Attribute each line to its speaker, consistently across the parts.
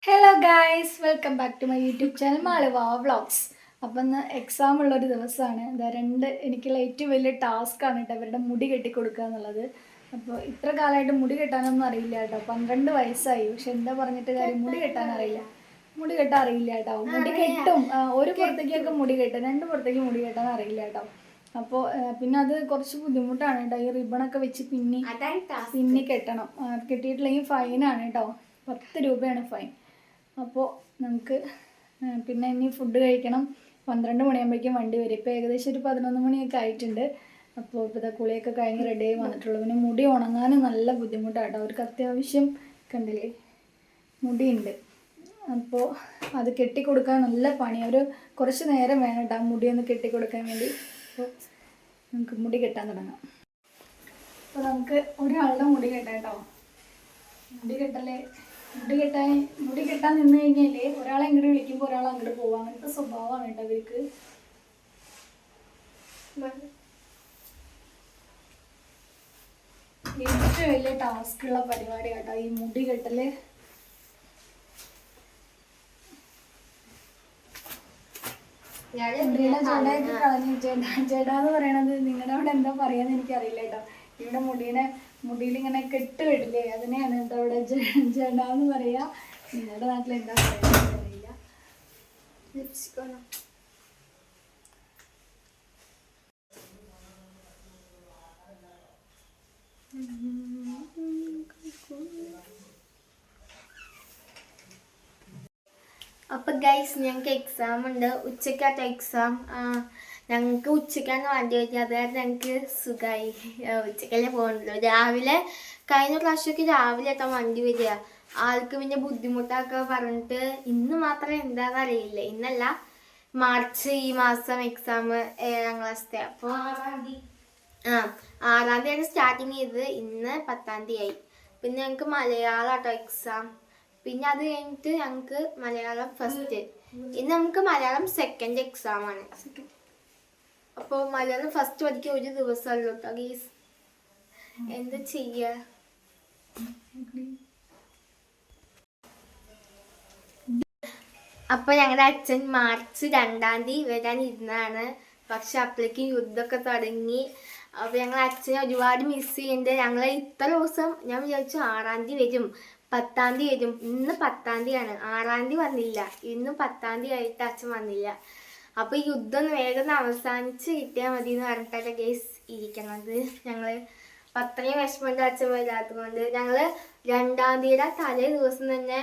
Speaker 1: Hello guys, welcome back to my YouTube channel Malava vlogs. അപ്പം ഇന്ന് exam ഉള്ളൊരു ദിവസമാണ്. എനിക്കുള്ള ഏറ്റവും വലിയ ടാസ്ക്കാണ് കേട്ടോ അവരുടെ മുടി കെട്ടിക്കൊടുക്കുക എന്നുള്ളത്. അപ്പോൾ ഇത്ര കാലമായിട്ട് മുടി കെട്ടാനൊന്നും അറിയില്ല കേട്ടോ. 12 വയസ്സായി, പക്ഷെ എന്താ പറഞ്ഞിട്ട് കാര്യം, മുടി കെട്ടാൻ അറിയില്ല കേട്ടോ. മുടി കെട്ടും, ഒരു പുറത്തേക്കൊക്കെ മുടി കെട്ടും, 2 പുറത്തേക്ക് മുടി കെട്ടാൻ അറിയില്ല കേട്ടോ. അപ്പോൾ പിന്നെ അത് കുറച്ച് ബുദ്ധിമുട്ടാണ് കേട്ടോ. ഈ റിബണൊക്കെ വെച്ച് പിന്നി കെട്ടണം. കെട്ടിയിട്ടില്ലെങ്കിൽ ഫൈനാണ് കേട്ടോ. 10 രൂപയാണ് ഫൈൻ. അപ്പോൾ നമുക്ക് പിന്നെ ഇനി ഫുഡ് കഴിക്കണം. 12 മണിയാകുമ്പോഴേക്കും വണ്ടി വരും. ഇപ്പോൾ ഏകദേശം ഒരു 11 മണിയൊക്കെ ആയിട്ടുണ്ട്. അപ്പോൾ ഇപ്പോൾ കുളിയൊക്കെ കഴിഞ്ഞ് റെഡിയായി വന്നിട്ടുള്ളൂ. പിന്നെ മുടി ഉണങ്ങാനും നല്ല ബുദ്ധിമുട്ടാണ് കേട്ടോ. അവർക്ക് അത്യാവശ്യം കണ്ടില്ലേ മുടിയുണ്ട്. അപ്പോൾ അത് കെട്ടിക്കൊടുക്കാൻ നല്ല പണി. കുറച്ച് നേരം വേണം കേട്ടോ മുടിയൊന്ന് കെട്ടിക്കൊടുക്കാൻ വേണ്ടി. അപ്പോൾ നമുക്ക് മുടി കെട്ടാൻ തുടങ്ങാം. അപ്പോൾ നമുക്ക് ഒരാളുടെ മുടി കെട്ടാം കേട്ടോ. മുടി കെട്ടാൻ നിന്ന് കഴിഞ്ഞാല് ഒരാളെ ഇങ്ങോട്ട് വിളിക്കുമ്പോൾ ഒരാൾ അങ്ങോട്ട് പോവാം. അങ്ങനത്തെ സ്വഭാവമാണ് കേട്ടോ അവർക്ക്. ഏറ്റവും വലിയ ടാസ്കുള്ള പരിപാടി കേട്ടോ ഈ മുടി കെട്ടല്. മുടിയുടെ ജടയൊക്കെ കളഞ്ഞു. ജട എന്ന് പറയണത് നിങ്ങളുടെ അവിടെ എന്താ പറയാന്ന് എനിക്കറിയില്ല കേട്ടോ. ഇവിടെ മുടിയിൽ ഇങ്ങനെ കെട്ട് കെട്ടില്ലേ, അതിനെയാണ് കേട്ടോ അവിടെ ജട എന്ന് പറയാ. നിങ്ങളുടെ നാട്ടിൽ എന്താ പറയാ അറിയില്ല.
Speaker 2: അപ്പൊ ഗൈസ്, ഞങ്ങൾക്ക് എക്സാം ഉണ്ട്. ഉച്ചക്കാട്ടോ എക്സാം. ഞങ്ങൾക്ക് ഉച്ചക്കാണ് വണ്ടി വരുന്നത്. അതായത് ഞങ്ങൾക്ക് സുഖമായി. ഉച്ചക്കല്ലേ പോകുന്നുള്ളൂ. കഴിഞ്ഞ പ്രാവശ്യമൊക്കെ രാവിലെ എത്താൻ വണ്ടി വരിക. ആൾക്ക് പിന്നെ ബുദ്ധിമുട്ടൊക്കെ പറഞ്ഞിട്ട് ഇന്ന് മാത്രം എന്താണെന്ന് അറിയില്ല. ഇന്നല്ല, ഈ മാസം എക്സാം 7ാം ക്ലാസ്സിലെ. അപ്പോൾ 6ാം തീയതിയാണ് സ്റ്റാർട്ടിങ് ചെയ്തത്. ഇന്ന് 10ാം തീയതി ആയി. പിന്നെ ഞങ്ങൾക്ക് മലയാളം കേട്ടോ എക്സാം. പിന്നെ അത് കഴിഞ്ഞിട്ട് ഞങ്ങൾക്ക് മലയാളം ഫസ്റ്റ്. ഇന്ന് നമുക്ക് മലയാളം സെക്കൻഡ് എക്സാം ആണ്. അപ്പോൾ മലയാളം ഫസ്റ്റ് പഠിക്കാൻ ഒരു ദിവസമല്ലോ കേട്ടോ ഗീസ്. എന്താ ചെയ്യാ? അപ്പൊ ഞങ്ങളുടെ അച്ഛൻ മാർച്ച് 2ാം തീയതി വരാൻ ഇരുന്നാണ്. പക്ഷെ അപ്പോഴേക്കും യുദ്ധമൊക്കെ തുടങ്ങി. അപ്പൊ ഞങ്ങൾ അച്ഛനെ ഒരുപാട് മിസ് ചെയ്യുന്നുണ്ട്. ഞങ്ങൾ ഇത്ര ദിവസം ഞാൻ വിചാരിച്ചു 6ാം തീയതി വരും, 10ാം തീയതി വരും. ഇന്ന് 10ാം തീയതിയാണ്, 6ാം തീയതി വന്നില്ല. ഇന്നും 10ാം തീയതി ആയിട്ട് അച്ഛൻ വന്നില്ല. അപ്പൊ ഈ യുദ്ധം വേഗം അവസാനിച്ച് കിട്ടിയാൽ മതി എന്ന് പറഞ്ഞിട്ടൊക്കെ കേസ് ഇരിക്കണത് ഞങ്ങള്. അത്രയും വിഷമമുണ്ട് അച്ഛൻ വരാത്തത് കൊണ്ട്. ഞങ്ങള് 2ാം തീയതിയുടെ തലേ ദിവസം തന്നെ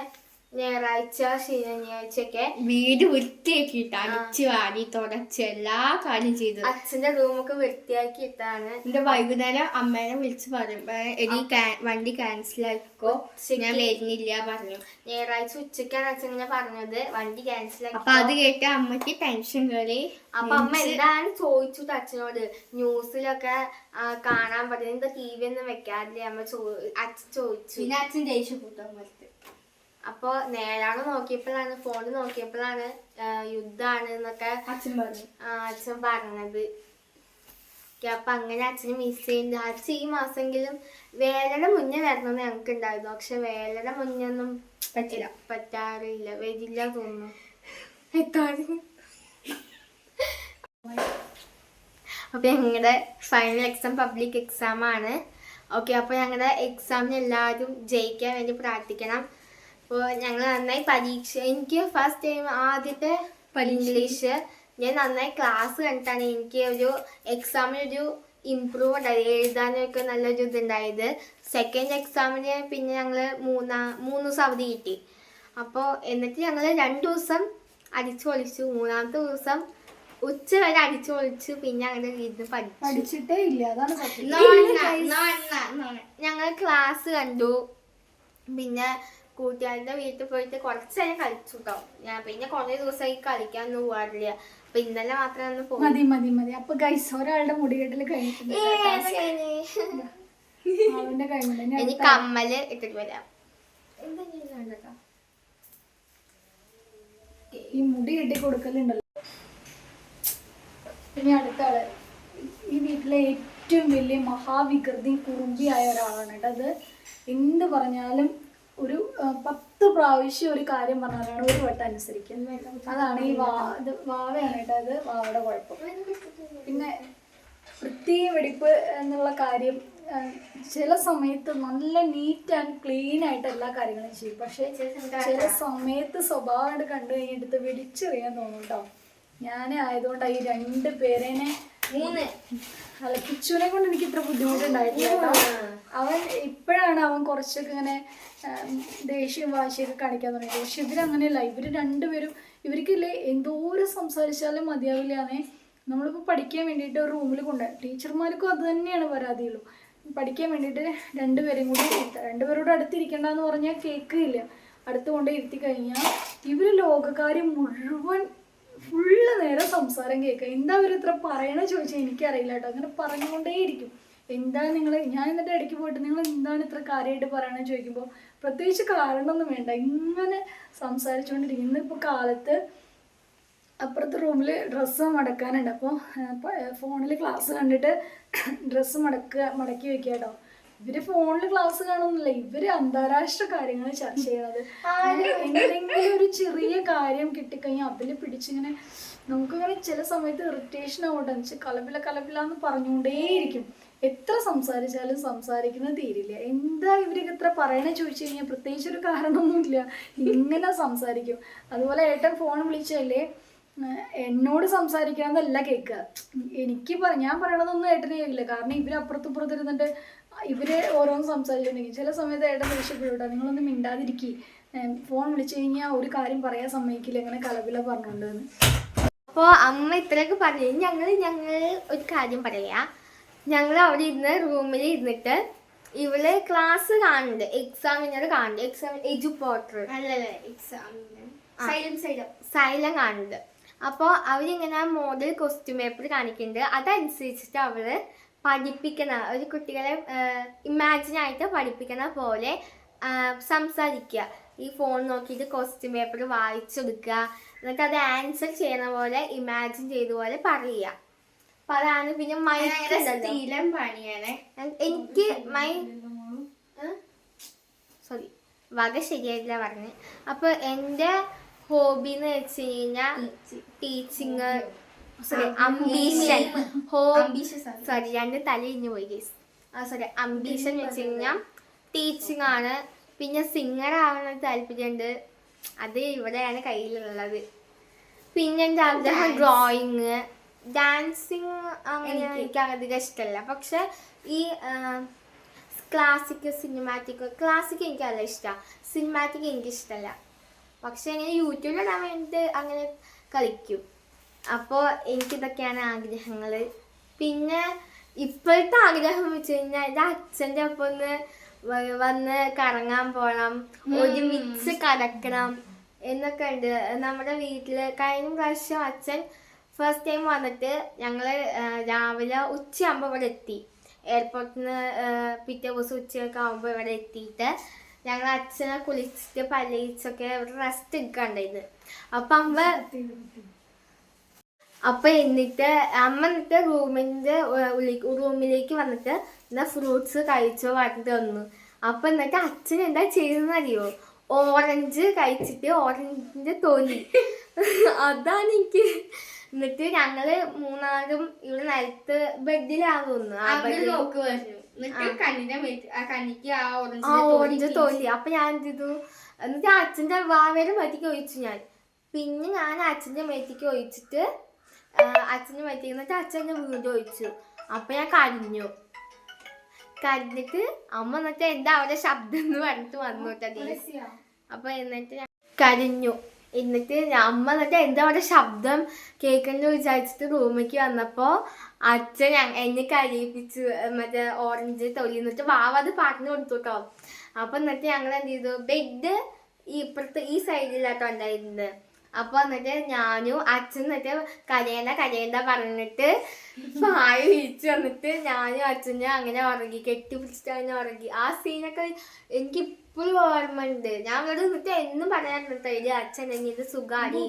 Speaker 2: ഞായറാഴ്ച ശനിയാഴ്ചയൊക്കെ
Speaker 3: വീട് വൃത്തിയാക്കിയിട്ട് അടിച്ച് വാരി തുടച്ച് എല്ലാ കാര്യം ചെയ്തു.
Speaker 2: അച്ഛന്റെ റൂമൊക്കെ വൃത്തിയാക്കി ഇട്ടാണ്.
Speaker 3: എന്റെ വൈകുന്നേരം അമ്മേനെ വിളിച്ച് പറയും, വണ്ടി ക്യാൻസൽ ആക്കിക്കോ, ഞാൻ വരുന്നില്ല പറഞ്ഞു.
Speaker 2: ഞായറാഴ്ച ഉച്ചക്കാണ് അച്ഛൻ ഇങ്ങനെ പറഞ്ഞത് വണ്ടി ക്യാൻസൽ ആക്കി.
Speaker 3: അപ്പൊ അത് കേട്ട് അമ്മക്ക് ടെൻഷൻ കയറി.
Speaker 2: അപ്പൊ അമ്മ എന്താണ് ചോദിച്ചു അച്ഛനോട്. ന്യൂസിലൊക്കെ കാണാൻ പറ്റുന്നത്, എന്താ TV ഒന്നും വെക്കാറില്ലേ അമ്മ അച്ഛൻ ചോദിച്ചു.
Speaker 3: പിന്നെ അച്ഛൻ ദേഷ്യപ്പെട്ടു മരത്ത്.
Speaker 2: അപ്പൊ നേരാണ് ഫോണ് നോക്കിയപ്പോഴാണ് യുദ്ധാണ് എന്നൊക്കെ അച്ഛൻ പറഞ്ഞത്. അപ്പൊ അങ്ങനെ അച്ഛന് മിസ് ചെയ്യുന്നുണ്ട്. അച്ഛൻ ഈ മാസമെങ്കിലും വേലയുടെ മുന്നേ വരണമെന്ന് ഞങ്ങൾക്ക് ഉണ്ടായിരുന്നു. പക്ഷെ വേലയുടെ മുന്നേ ഒന്നും പറ്റാറില്ല, വരില്ല തോന്നുന്നു. അപ്പൊ ഞങ്ങളുടെ ഫൈനൽ എക്സാം പബ്ലിക് എക്സാം ആണ്. ഓക്കെ, അപ്പൊ ഞങ്ങളുടെ എക്സാമിന് എല്ലാവരും ജയിക്കാൻ വേണ്ടി പ്രാർത്ഥിക്കണം. അപ്പോൾ ഞങ്ങൾ നന്നായി എനിക്ക് ഫസ്റ്റ് ടൈം ആദ്യത്തെ ഇംഗ്ലീഷ് ഞാൻ നന്നായി ക്ലാസ് കണ്ടിട്ടാണ് എനിക്ക് ഒരു എക്സാമിനൊരു ഇമ്പ്രൂവ് ഉണ്ടായത്. എഴുതാനൊക്കെ നല്ലൊരു ഇതുണ്ടായത്. സെക്കൻഡ് എക്സാമിന് പിന്നെ ഞങ്ങൾ 3 ദിവസം അവധി കിട്ടി. അപ്പോൾ എന്നിട്ട് ഞങ്ങൾ 2 ദിവസം അടിച്ചു പൊളിച്ചു. 3ാമത്തെ ദിവസം ഉച്ച വരെ അടിച്ചു പൊളിച്ചു. പിന്നെ അങ്ങനെ ഇരുന്ന്
Speaker 1: പഠിച്ചിട്ടേ ഇല്ല. അതാണ്
Speaker 2: ഞങ്ങൾ ക്ലാസ് കണ്ടു. പിന്നെ കൂട്ടുകാരുടെ വീട്ടിൽ പോയിട്ട് കുറച്ച് നേരം കളിച്ചു കേട്ടോ. ഞാൻ പിന്നെ കുറേ ദിവസമായി കളിക്കാനൊന്നും പോകാറില്ല. അപ്പൊ ഇന്നലെ മാത്രമേ ഒന്ന് പോകും.
Speaker 1: മതി. അപ്പൊ ഗൈസ്, ഒരാളുടെ മുടികെട്ടല് കഴിഞ്ഞിട്ടുണ്ട്.
Speaker 2: ഇനി കമ്മല് ഇട്ടിട്ട് വരാം.
Speaker 1: ഈ മുടി കെട്ടി കൊടുക്കലുണ്ടല്ലോ. ഇനി അടുത്ത ആള് ഈ വീട്ടിലെ ഏറ്റവും വലിയ മഹാവികൃതി കുറുമ്പിയായ ഒരാളാണ് കേട്ടോ. അത് എന്ത് പറഞ്ഞാലും ഒരു 10 പ്രാവശ്യം ഒരു കാര്യം പറഞ്ഞാലാണ് ഒരു വട്ടം അനുസരിക്കുക. അതാണ് ഈ വാവയാണ് കേട്ടോ, അത് വാവയുടെ കുഴപ്പം. പിന്നെ വൃത്തി വെടിപ്പ് എന്നുള്ള കാര്യം ചില സമയത്ത് നല്ല നീറ്റ് ആൻഡ് ക്ലീൻ ആയിട്ട് എല്ലാ കാര്യങ്ങളും ചെയ്യും. പക്ഷേ ചില സമയത്ത് സ്വഭാവമായിട്ട് കണ്ടു കഴിഞ്ഞിട്ട് വെടിച്ചെറിയാൻ തോന്നും കേട്ടോ. ഞാൻ ആയതുകൊണ്ട് ഈ 2 പേരേനെ
Speaker 2: 3
Speaker 1: അല്ല കിച്ചുവിനെ കൊണ്ട് എനിക്ക് ഇത്ര ബുദ്ധിമുട്ടുണ്ടായിട്ടില്ല കേട്ടോ. അവൻ ഇപ്പോഴാണ് അവൻ കുറച്ചൊക്കെ ഇങ്ങനെ ദേഷ്യം വാശിയൊക്കെ കാണിക്കാൻ തുടങ്ങിയത്. പക്ഷെ ഇവരങ്ങനെയല്ല. ഇവർ 2 പേരും ഇവർക്കില്ലേ എന്തോരം സംസാരിച്ചാലും മതിയാവില്ലാന്നേ. നമ്മളിപ്പോൾ പഠിക്കാൻ വേണ്ടിയിട്ട് ഒരു റൂമിൽ കൊണ്ടുപോയി ടീച്ചർമാർക്കും അത് തന്നെയാണ് പരാതിയുള്ളൂ. പഠിക്കാൻ വേണ്ടിയിട്ട് 2 പേരെയും കൂടി ഇരുത്താം. 2 പേരോട് അടുത്തിരിക്കണ്ടെന്ന് പറഞ്ഞാൽ കേൾക്കില്ല. അടുത്ത് കൊണ്ട് ഇരുത്തി കഴിഞ്ഞാൽ ഇവർ ലോകകാര്യം മുഴുവൻ ഫുള്ള് നേരം സംസാരം കേൾക്കുക. എന്താ ഇവർ ഇത്ര പറയണേ ചോദിച്ചാൽ എനിക്കറിയില്ല കേട്ടോ. അങ്ങനെ പറഞ്ഞുകൊണ്ടേയിരിക്കും. എന്താണ് നിങ്ങൾ, ഞാൻ എന്നിട്ട് ഇടയ്ക്ക് പോയിട്ട് നിങ്ങൾ എന്താണ് ഇത്ര കാര്യമായിട്ട് പറയണമെന്ന് ചോദിക്കുമ്പോൾ പ്രത്യേകിച്ച് കാരണമൊന്നും വേണ്ട, ഇങ്ങനെ സംസാരിച്ചുകൊണ്ടിരിക്കും. ഇന്നിപ്പോൾ കാലത്ത് അപ്പുറത്തെ റൂമിൽ ഡ്രസ്സ് മടക്കാനുണ്ട്. അപ്പോൾ ഫോണിൽ ക്ലാസ് കണ്ടിട്ട് ഡ്രസ്സ് മടക്കി വെക്കുക കേട്ടോ. ഇവര് ഫോണിൽ ക്ലാസ് കാണുന്നില്ല, ഇവര് അന്താരാഷ്ട്ര കാര്യങ്ങൾ ചർച്ച ചെയ്യണത്. എന്തെങ്കിലും ഒരു ചെറിയ കാര്യം കിട്ടിക്കഴിഞ്ഞാൽ അതിൽ പിടിച്ചിങ്ങനെ നമുക്കിങ്ങനെ ചില സമയത്ത് ഇറിറ്റേഷൻ ആവട്ടെ എന്ന് വെച്ചാൽ കലപില എന്ന് പറഞ്ഞുകൊണ്ടേയിരിക്കും. എത്ര സംസാരിച്ചാലും സംസാരിക്കുന്നത് തീരില്ല. എന്താ ഇവർക്ക് ഇത്ര പറയണേ ചോദിച്ചു കഴിഞ്ഞാൽ പ്രത്യേകിച്ച് ഒരു കാരണമൊന്നുമില്ല, ഇങ്ങനെ സംസാരിക്കും. അതുപോലെ ഏട്ടൻ ഫോൺ വിളിച്ചല്ലേ എന്നോട് സംസാരിക്കണമെന്നല്ല കേൾക്കുക. ഞാൻ പറയണതൊന്നും ഏട്ടനെ കേൾക്കില്ല. കാരണം ഇവരപ്പുറത്തുപ്പുറത്ത് ഇരുന്നിട്ട് ഇവര് ഓരോന്ന് സംസാരിച്ചിട്ടുണ്ടെങ്കിൽ ചില സമയത്ത് ഏട്ടൻ ദേഷ്യപ്പെടൂട്ടോ, നിങ്ങളൊന്നും മിണ്ടാതിരിക്കുക, ഫോൺ വിളിച്ചു കഴിഞ്ഞാൽ ഒരു കാര്യം പറയാൻ സമ്മതിക്കില്ല, അങ്ങനെ കലപില പറഞ്ഞുകൊണ്ടെന്ന്.
Speaker 2: അപ്പോൾ അമ്മ ഇത്രയൊക്കെ പറഞ്ഞു. ഞങ്ങൾ ഒരു കാര്യം പറയാ. ഞങ്ങൾ അവിടെ ഇരുന്ന് റൂമിൽ ഇരുന്നിട്ട് ഇവള് ക്ലാസ് കാണുന്നുണ്ട്, എക്സാമിനർ കാണുന്നുണ്ട്, എക്സാം എജു പോർട്ടർ സൈലം കാണുന്നുണ്ട്. അപ്പോൾ അവരിങ്ങനെ മോഡൽ ക്വസ്റ്റ്യൻ പേപ്പർ കാണിക്കുന്നുണ്ട്. അതനുസരിച്ചിട്ട് അവള് പഠിപ്പിക്കണ ഒരു കുട്ടികളെ ഇമാജിനായിട്ട് പഠിപ്പിക്കണ പോലെ സംസാരിക്കുക. ഈ ഫോൺ നോക്കിയിട്ട് ക്വസ്റ്റ്യൻ പേപ്പർ വായിച്ചെടുക്കുക, എന്നിട്ട് അത് ആൻസർ ചെയ്യണ പോലെ ഇമാജിൻ ചെയ്ത പോലെ പറയുക. അപ്പൊ അതാണ്. പിന്നെ
Speaker 3: സ്ഥിരം പണിയാണ്
Speaker 2: എനിക്ക് സോറി വക ശരിയായില്ല പറഞ്ഞ്. അപ്പൊ എൻ്റെ ഹോബി എന്ന് വെച്ച് കഴിഞ്ഞാൽ ടീച്ചിങ്, അംബീഷൻ, സോറി 2 തലയിഞ്ഞു പോയി ഗൈസ്. സോറി അംബീഷൻ വെച്ച് കഴിഞ്ഞാൽ ടീച്ചിങ് ആണ്. പിന്നെ സിംഗർ ആവാൻ താല്പര്യമുണ്ട്, അത് ഇവിടെയാണ് കയ്യിലുള്ളത്. പിന്നെ എൻ്റെ ആഗ്രഹം ഡ്രോയിങ്, ഡാൻസിങ് അങ്ങനെ എനിക്ക് അധികം ഇഷ്ടമല്ല. പക്ഷെ ഈ ക്ലാസിക് ക്ലാസിക് എനിക്ക് നല്ല ഇഷ്ടമാണ്, സിനിമാറ്റിക് എനിക്കിഷ്ടമല്ല. പക്ഷെ ഇങ്ങനെ യൂട്യൂബിലിടാൻ വേണ്ടിയിട്ട് അങ്ങനെ കളിക്കും. അപ്പോൾ എനിക്കിതൊക്കെയാണ് ആഗ്രഹങ്ങൾ. പിന്നെ ഇപ്പോഴത്തെ ആഗ്രഹം വെച്ച് കഴിഞ്ഞാൽ എൻ്റെ അച്ഛൻ്റെ ഒപ്പം ഒന്ന് വന്ന് കറങ്ങാൻ പോകണം, ഒരുമിച്ച് കിടക്കണം എന്നൊക്കെ ഉണ്ട്. നമ്മുടെ വീട്ടിൽ കഴിഞ്ഞ പ്രാവശ്യം അച്ഛൻ ഫസ്റ്റ് ടൈം വന്നിട്ട് ഞങ്ങൾ രാവിലെ ഉച്ചയാകുമ്പോൾ ഇവിടെ എത്തി. എയർപോർട്ടിൽ നിന്ന് പിറ്റേ ദിവസം ഉച്ചയൊക്കെ ആകുമ്പോൾ ഇവിടെ എത്തിയിട്ട് ഞങ്ങൾ അച്ഛനെ കുളിച്ചിട്ട് പലയിച്ചൊക്കെ ഇവിടെ റെസ്റ്റ് എടുക്കാണ്ടായത്. അപ്പം എന്നിട്ട് റൂമിലേക്ക് വന്നിട്ട് എന്താ ഫ്രൂട്ട്സ് കഴിച്ചോ പറഞ്ഞിട്ട് വന്നു. അപ്പം എന്നിട്ട് അച്ഛൻ എന്താ ചെയ്തെന്ന് അറിയോ, ഓറഞ്ച് കഴിച്ചിട്ട് ഓറഞ്ചിൻ്റെ തൊലി അതാണ് എനിക്ക്. എന്നിട്ട് ഞങ്ങള് 3 ഇവിടെ നിലത്ത് ബെഡിലാകുന്നു. ഓറഞ്ച് തൊലി. അപ്പൊ ഞാൻ എന്ത് ചെയ്തു, എന്നിട്ട് അച്ഛൻ്റെ വാവേടെ മേത്തേക്ക് ഒഴിച്ചു ഞാൻ. പിന്നെ ഞാൻ അച്ഛൻ്റെ മേത്തേക്ക് ഒഴിച്ചിട്ട് അച്ഛൻ്റെ മേത്തേക്ക് എന്നിട്ട് അച്ഛൻ്റെ വീട് ഒഴിച്ചു. അപ്പൊ ഞാൻ കരഞ്ഞിട്ട് അമ്മ എന്നിട്ട് എന്താ അവിടെ ശബ്ദം എന്ന് പറഞ്ഞിട്ട് വന്നു കേട്ടോ. അപ്പൊ എന്നിട്ട് ഞാൻ കരഞ്ഞു. എന്നിട്ട് അമ്മ എന്നിട്ട് എന്താ അവിടെ ശബ്ദം കേൾക്കണമെന്ന് വിചാരിച്ചിട്ട് റൂമിലേക്ക് വന്നപ്പോൾ അച്ഛൻ എന്നെ കരയിപ്പിച്ചു മറ്റേ ഓറഞ്ച് തൊലി. എന്നിട്ട് വാവ അത് പറഞ്ഞു കൊടുത്തു കേട്ടോ. അപ്പം എന്നിട്ട് ഞങ്ങൾ എന്ത് ചെയ്തു, ബെഡ് ഇപ്പുറത്ത് ഈ സൈഡിലാട്ടോ ഉണ്ടായിരുന്നത്. അപ്പോൾ എന്നിട്ട് ഞാനും അച്ഛൻ എന്നിട്ട് കരയണ്ട പറഞ്ഞിട്ട് പായ വിരിച്ചു വന്നിട്ട് ഞാനും അച്ഛനും അങ്ങനെ ഉറങ്ങി, കെട്ടിപ്പിടിച്ചിട്ട് അങ്ങനെ ഉറങ്ങി. ആ സീനൊക്കെ എനിക്ക് ഇപ്പോഴും ഓർമ്മ ഉണ്ട്. ഞാൻ ഇവിടെ നിന്നിട്ട് എന്നും പറയാറുണ്ട് ഇത് അച്ഛൻ എങ്ങനെ സുഖാടി.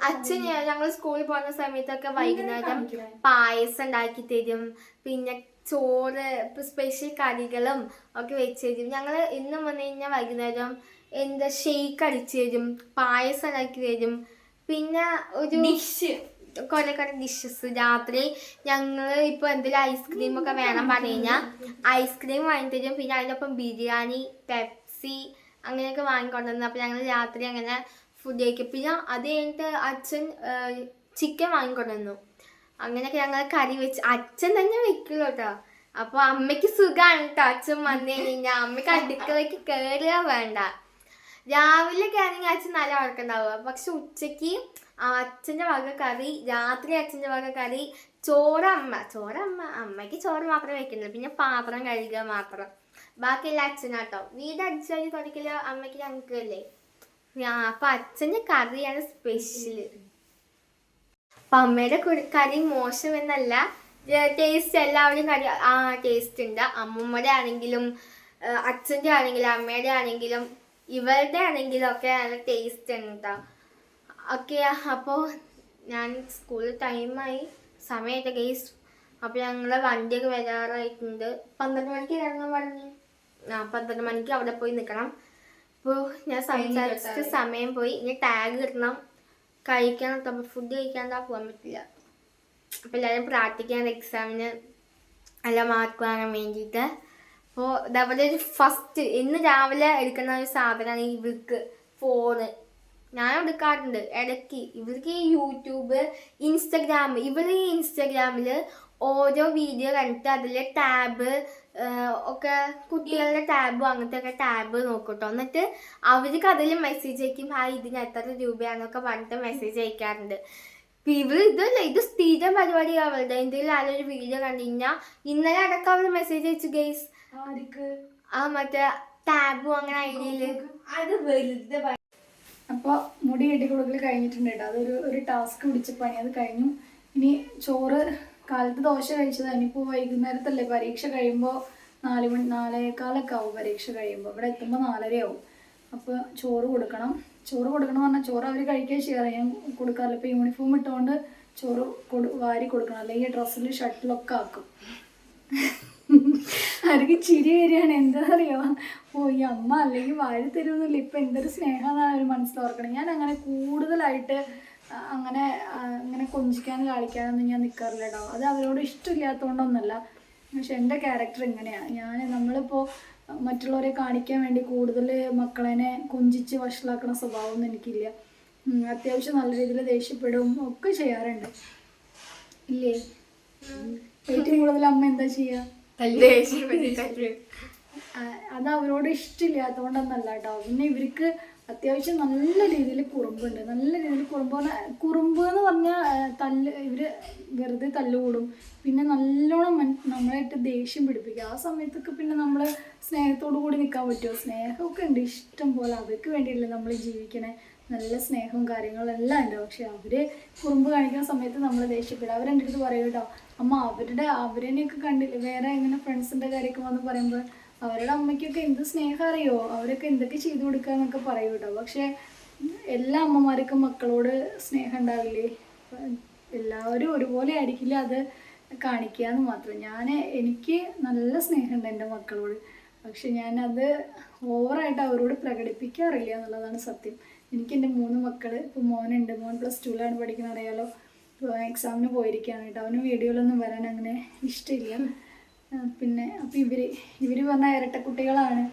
Speaker 2: അച്ഛൻ ഞങ്ങൾ സ്കൂളിൽ പോകുന്ന സമയത്തൊക്കെ വൈകുന്നേരം പായസം ഉണ്ടാക്കി തരും, പിന്നെ ചോറ് സ്പെഷ്യൽ കറികളും ഒക്കെ വെച്ച് തരും. ഞങ്ങൾ ഇന്നും വന്നു കഴിഞ്ഞാൽ വൈകുന്നേരം എന്താ ഷെയ്ക്ക് അടിച്ചു തരും, പായസം ഉണ്ടാക്കി തരും, പിന്നെ ഒരു കുറെ ഡിഷസ്. രാത്രി ഞങ്ങൾ ഇപ്പോൾ എന്തെങ്കിലും ഐസ്ക്രീം ഒക്കെ വേണം പറഞ്ഞു കഴിഞ്ഞാൽ ഐസ്ക്രീം വാങ്ങി തരും. പിന്നെ അതിനൊപ്പം ബിരിയാണി, പെപ്സി അങ്ങനെയൊക്കെ വാങ്ങിക്കൊണ്ടുവന്നു. അപ്പോൾ ഞങ്ങൾ രാത്രി അങ്ങനെ ഫുഡ് കഴിക്കും. പിന്നെ അത് കഴിഞ്ഞിട്ട് അച്ഛൻ ചിക്കൻ വാങ്ങിക്കൊണ്ടുവന്നു. അങ്ങനെയൊക്കെ ഞങ്ങൾ കറി വെച്ച് അച്ഛൻ തന്നെ വെക്കുള്ളൂ കേട്ടോ. അപ്പോൾ അമ്മയ്ക്ക് സുഖമാണ് കേട്ടോ. അച്ഛൻ വന്നു കഴിഞ്ഞാൽ അമ്മയ്ക്ക് അടുക്കളയ്ക്ക് കയറുക വേണ്ട. രാവിലെ ആണെങ്കിൽ അച്ഛൻ നല്ല വഴക്കുണ്ടാവുക. പക്ഷെ ഉച്ചയ്ക്ക് അച്ഛൻ്റെ വക കറി, രാത്രി അച്ഛൻ്റെ വക കറി, ചോറമ്മ അമ്മയ്ക്ക് ചോറ് മാത്രമേ വെക്കുന്നുള്ളൂ. പിന്നെ പാത്രം കഴുകുക മാത്രം, ബാക്കിയെല്ലാം അച്ഛനാട്ടോ. വീട് അടിച്ചു കഴിഞ്ഞ് തുടക്കല് അമ്മയ്ക്ക് ഞങ്ങൾക്ക് അല്ലേ. അപ്പം അച്ഛൻ്റെ കറിയാണ് സ്പെഷ്യല്. അപ്പം അമ്മയുടെ കറി മോശം എന്നല്ല, ടേസ്റ്റ് എല്ലാവരും കറി ടേസ്റ്റ് ഉണ്ട്. അമ്മൂമ്മയുടെ ആണെങ്കിലും അച്ഛൻ്റെ ആണെങ്കിലും അമ്മയുടെ ആണെങ്കിലും ഇവരുടെ ആണെങ്കിലും ഒക്കെ നല്ല ടേസ്റ്റ് ഉണ്ട് കേട്ടോ. ഓക്കെ, അപ്പോൾ ഞാൻ സ്കൂളിൽ ടൈമായി, സമയമായിട്ട് ഗൈസ്. അപ്പോൾ ഞങ്ങളെ വണ്ടിയൊക്കെ വരാറായിട്ടുണ്ട്. 12 മണിക്ക് ഇറങ്ങാൻ പറഞ്ഞു. 12 മണിക്ക് അവിടെ പോയി നിൽക്കണം. അപ്പോൾ ഞാൻ സംസാരിച്ചിട്ട് സമയം പോയി. ഇനി ടാഗ് ഇടണം, കഴിക്കണം. അപ്പോൾ ഫുഡ് കഴിക്കാണ്ടാ പോകാൻ പറ്റില്ല. അപ്പോൾ എല്ലാവരും പ്രാർത്ഥിക്കാൻ എക്സാമിന് നല്ല മാർക്ക് വാങ്ങാൻ വേണ്ടിയിട്ട്. അപ്പോൾ ഇതേപോലെ ഒരു ഫസ്റ്റ് ഇന്ന് രാവിലെ എടുക്കുന്ന ഒരു സാധനമാണ് ഇവർക്ക് ഫോണ്. ഞാൻ എടുക്കാറുണ്ട് ഇടയ്ക്ക്. ഇവർക്ക് യൂട്യൂബ്, ഇൻസ്റ്റഗ്രാം, ഇവർ ഈ ഇൻസ്റ്റഗ്രാമിൽ ഓരോ വീഡിയോ കണ്ടിട്ട് അതിൽ ടാബ് ഒക്കെ കുട്ടികളുടെ ടാബും അങ്ങനത്തെ ഒക്കെ ടാബ് നോക്കൂട്ടോ. എന്നിട്ട് അവർക്ക് അതിൽ മെസ്സേജ് അയക്കും, ഇതിന് എത്ര രൂപയാണെന്നൊക്കെ പറഞ്ഞിട്ട് മെസ്സേജ് അയക്കാറുണ്ട്. ഇവർ ഇത് സ്ഥിരം പരിപാടി അവളുടെ. എന്തെങ്കിലും ആരൊരു വീഡിയോ കണ്ടു കഴിഞ്ഞാൽ ഇന്നലെ അടക്കം അവർ മെസ്സേജ് അയച്ചു ഗൈസ്. മറ്റേ ടാബും അങ്ങനെ ഐഡിയയില് അത് വെറുതെ.
Speaker 1: അപ്പോൾ മുടി കെട്ടിക്കൊടുക്കൽ കഴിഞ്ഞിട്ടുണ്ട് കേട്ടോ. അതൊരു ടാസ്ക് പിടിച്ച പണി, അത് കഴിഞ്ഞു. ഇനി ചോറ് കാലത്ത് ദോശ കഴിച്ചതാണ്. ഇനിയിപ്പോൾ വൈകുന്നേരത്തല്ലേ പരീക്ഷ കഴിയുമ്പോൾ 4 മണി 4:15 ആവും പരീക്ഷ കഴിയുമ്പോൾ. ഇവിടെ എത്തുമ്പോൾ 4:30 ആവും. അപ്പോൾ ചോറ് കൊടുക്കണം പറഞ്ഞാൽ ചോറ് അവർ കഴിക്കാൻ ചെയ്യാറ്, ഞാൻ കൊടുക്കാറില്ല. ഇപ്പോൾ യൂണിഫോം ഇട്ടുകൊണ്ട് ചോറ് വാരി കൊടുക്കണം, അല്ലെങ്കിൽ ഡ്രസ്സിൽ ഷട്ടിലൊക്കെ ആക്കും. അവർക്ക് ചിരി വരികയാണ്. എന്താണെന്നറിയോ, ഈ അമ്മ അല്ലെങ്കിൽ വാരി തരുമെന്നില്ല. ഇപ്പം എന്തൊരു സ്നേഹമെന്നാണ് അവർ മനസ്സിലോർക്കണം. ഞാൻ അങ്ങനെ കൂടുതലായിട്ട് അങ്ങനെ കൊഞ്ചിക്കാനും കളിക്കാനൊന്നും ഞാൻ നിൽക്കാറില്ല കേട്ടോ. അത് അവരോട് ഇഷ്ടമില്ലാത്തതുകൊണ്ടൊന്നുമല്ല, പക്ഷെ എൻ്റെ ക്യാരക്ടർ ഇങ്ങനെയാണ്. നമ്മളിപ്പോൾ മറ്റുള്ളവരെ കാണിക്കാൻ വേണ്ടി കൂടുതൽ മക്കളെ കൊഞ്ചിച്ച് വഷളാക്കുന്ന സ്വഭാവമൊന്നും എനിക്കില്ല. അത്യാവശ്യം നല്ല രീതിയിൽ ദേഷ്യപ്പെടും ഒക്കെ ചെയ്യാറുണ്ട്. ഇല്ലേ? ഏറ്റവും കൂടുതൽ അമ്മ എന്താ ചെയ്യുക? അത് അവരോട് ഇഷ്ടമില്ലാത്തതുകൊണ്ടൊന്നല്ല കേട്ടോ. പിന്നെ ഇവർക്ക് അത്യാവശ്യം നല്ല രീതിയിൽ കുറുമ്പുണ്ട്. നല്ല രീതിയിൽ കുറുമ്പ് എന്ന് പറഞ്ഞാൽ ഇവർ വെറുതെ തല്ലുകൂടും. പിന്നെ നല്ലോണം നമ്മളായിട്ട് ദേഷ്യം പിടിപ്പിക്കുക. ആ സമയത്തൊക്കെ പിന്നെ നമ്മൾ സ്നേഹത്തോടു കൂടി നിൽക്കാൻ പറ്റുമോ? സ്നേഹമൊക്കെ ഉണ്ട് ഇഷ്ടം പോലെ. അവർക്ക് വേണ്ടിയല്ലേ നമ്മൾ ജീവിക്കണേ. നല്ല സ്നേഹവും കാര്യങ്ങളും എല്ലാം ഉണ്ട്. പക്ഷെ അവർ കുറുമ്പ് കാണിക്കുന്ന സമയത്ത് നമ്മൾ ദേഷ്യപ്പെടും. അവരെൻ്റെ അടുത്ത് പറയും കേട്ടോ, അമ്മ അവരെന്നെയൊക്കെ കണ്ടില്ല, വേറെ ഇങ്ങനെ ഫ്രണ്ട്സിൻ്റെ കാര്യമൊക്കെ വന്ന് പറയുമ്പോൾ അവരുടെ അമ്മയ്ക്കൊക്കെ എന്ത് സ്നേഹം അറിയോ, അവരൊക്കെ എന്തൊക്കെ ചെയ്തു കൊടുക്കുക എന്നൊക്കെ പറയും കേട്ടോ. പക്ഷേ എല്ലാ അമ്മമാർക്കും മക്കളോട് സ്നേഹം ഉണ്ടാവില്ലേ? എല്ലാവരും ഒരുപോലെ ആയിരിക്കില്ല അത് കാണിക്കുക എന്ന് മാത്രം. എനിക്ക് നല്ല സ്നേഹമുണ്ട് എൻ്റെ മക്കളോട്. പക്ഷെ ഞാനത് ഓവറായിട്ട് അവരോട് പ്രകടിപ്പിക്കാറില്ല എന്നുള്ളതാണ് സത്യം. എനിക്ക് എൻ്റെ 3 മക്കൾ, ഇപ്പോൾ മോനുണ്ട്, മോൻ +2-ലാണ് പഠിക്കുന്നത്, അറിയാലോ. എക്സാമിന് പോയിരിക്കുകയാണ് കേട്ടോ. അവന് വീഡിയോയിലൊന്നും വരാൻ അങ്ങനെ ഇഷ്ടമില്ല. പിന്നെ അപ്പോൾ ഇവർ പറഞ്ഞാൽ ഇരട്ടക്കുട്ടികളാണ്.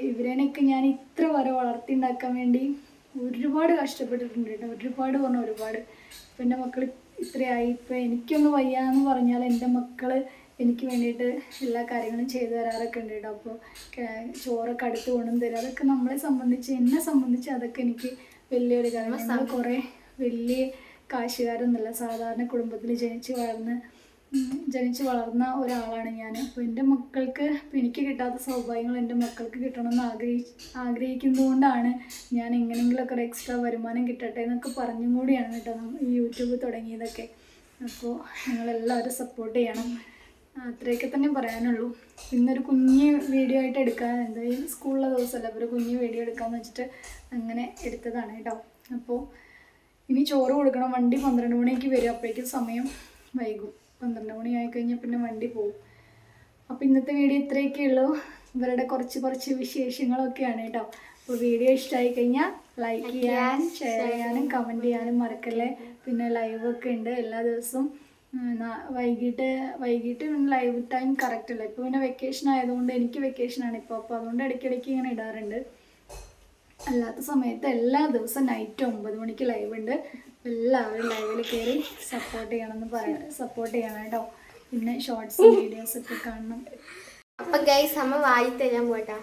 Speaker 1: ഇവരെയൊക്കെ ഞാൻ ഇത്ര വരെ വളർത്തിയുണ്ടാക്കാൻ വേണ്ടി ഒരുപാട് കഷ്ടപ്പെട്ടിട്ടുണ്ട് കേട്ടോ. ഒരുപാട്. ഇപ്പം എൻ്റെ മക്കൾ ഇത്രയായി. ഇപ്പം എനിക്കൊന്ന് വയ്യാന്ന് പറഞ്ഞാൽ എൻ്റെ മക്കൾ എനിക്ക് വേണ്ടിയിട്ട് എല്ലാ കാര്യങ്ങളും ചെയ്തു തരാറൊക്കെ ഉണ്ട് കേട്ടോ. അപ്പോൾ ചോറൊക്കെ അടുത്ത് കൊണ്ടുവന്ന് തരും. അതൊക്കെ എന്നെ സംബന്ധിച്ച് അതൊക്കെ എനിക്ക് വലിയൊരു കാര്യം. നമ്മൾ കുറേ വലിയ കാശുകാരൊന്നുമല്ല, സാധാരണ കുടുംബത്തിൽ ജനിച്ച് വളർന്ന ഒരാളാണ് ഞാൻ. അപ്പോൾ എൻ്റെ മക്കൾക്ക് എനിക്ക് കിട്ടാത്ത സൗഭാഗ്യങ്ങൾ എൻ്റെ മക്കൾക്ക് കിട്ടണമെന്ന് ആഗ്രഹിക്കുന്നതുകൊണ്ടാണ് ഞാൻ എങ്ങനെയെങ്കിലുമൊക്കെ ഒരു എക്സ്ട്രാ വരുമാനം കിട്ടട്ടെ എന്നൊക്കെ പറഞ്ഞും കൂടിയാണ് കേട്ടോ ഈ യൂട്യൂബ് തുടങ്ങിയതൊക്കെ. അപ്പോൾ നിങ്ങളെല്ലാവരും സപ്പോർട്ട് ചെയ്യണം. അത്രയൊക്കെ തന്നെ പറയാനുള്ളൂ. ഇന്നൊരു കുഞ്ഞ് വീഡിയോ ആയിട്ട് എടുക്കാൻ, എന്തായാലും സ്കൂളിലെ ദിവസമല്ല, അപ്പോൾ ഒരു കുഞ്ഞ് വീഡിയോ എടുക്കാമെന്ന് വെച്ചിട്ട് അങ്ങനെ എടുത്തതാണ് കേട്ടോ. അപ്പോൾ ഇനി ചോറ് കൊടുക്കണം. വണ്ടി 12 മണിക്ക് വരും. അപ്പോഴേക്കും സമയം വൈകും. 12 മണി ആയിക്കഴിഞ്ഞാൽ പിന്നെ വണ്ടി പോകും. അപ്പോൾ ഇന്നത്തെ വീഡിയോ ഇത്രയൊക്കെ ഉള്ളൂ. ഇവരുടെ കുറച്ച് വിശേഷങ്ങളൊക്കെയാണ് കേട്ടോ. അപ്പോൾ വീഡിയോ ഇഷ്ടമായി കഴിഞ്ഞാൽ ലൈക്ക് ചെയ്യാനും ഷെയർ ചെയ്യാനും കമൻറ്റ് ചെയ്യാനും മറക്കല്ലേ. പിന്നെ ലൈവൊക്കെ ഉണ്ട് എല്ലാ ദിവസവും വൈകിട്ട് പിന്നെ ലൈവ് ടൈം കറക്റ്റ് അല്ല. ഇപ്പോൾ പിന്നെ വെക്കേഷൻ ആയതുകൊണ്ട് എനിക്ക് വെക്കേഷനാണ് ഇപ്പോൾ, അപ്പോൾ അതുകൊണ്ട് ഇടയ്ക്കിടയ്ക്ക് ഇങ്ങനെ ഇടാറുണ്ട്. അല്ലാത്ത സമയത്ത് എല്ലാ ദിവസവും നൈറ്റ് 9 മണിക്ക് ലൈവ് ഉണ്ട്. എല്ലാവരും ലൈവിൽ കയറി സപ്പോർട്ട് ചെയ്യണം കേട്ടോ. പിന്നെ ഷോർട്സും വീഡിയോസൊക്കെ കാണണം.
Speaker 2: അപ്പൊ ഗൈസ് അമ്മ വാരി തരാൻ പോട്ടാ.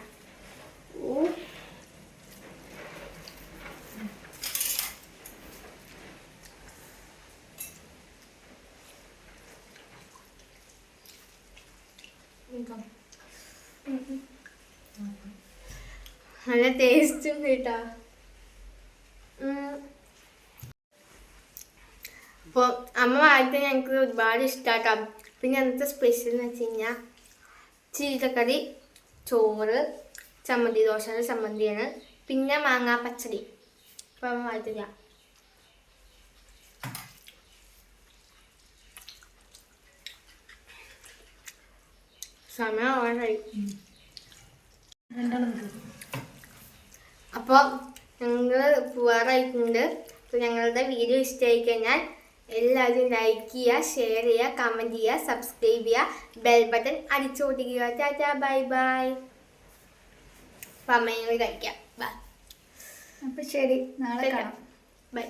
Speaker 2: നല്ല ടേസ്റ്റ് ഉണ്ട് കേട്ടാ. അപ്പോൾ അമ്മ വായിക്കാൻ ഞങ്ങൾക്ക് ഒരുപാട് ഇഷ്ടമാക്കാം. പിന്നെ അന്നത്തെ സ്പെഷ്യൽ എന്ന് വെച്ച് കഴിഞ്ഞാൽ ചീരക്കറി, ചോറ്, ചമ്മന്തി, ദോശയുടെ ചമ്മന്തിയാണ്, പിന്നെ മാങ്ങാ പച്ചടി. അപ്പോൾ അമ്മ വായിക്കില്ല. സമയം ഓണായി. അപ്പോൾ ഞങ്ങൾ പോവാറായിട്ടുണ്ട്. അപ്പോൾ ഞങ്ങളുടെ വീഡിയോ ഇഷ്ടമായി കഴിഞ്ഞാൽ എല്ലാവരും ലൈക്ക് ചെയ്യുക, ഷെയർ ചെയ്യുക, കമൻറ്റ് ചെയ്യുക, സബ്സ്ക്രൈബ് ചെയ്യുക, ബെൽ ബട്ടൺ അടിച്ചു പൊട്ടിക്കുക. ടാറ്റാ, ബൈ ബൈ. അപ്പം അമ്മയും കഴിക്കാം. ബൈ.
Speaker 1: അപ്പോൾ ശരി, നാളെ കാണാം.
Speaker 2: ബൈ.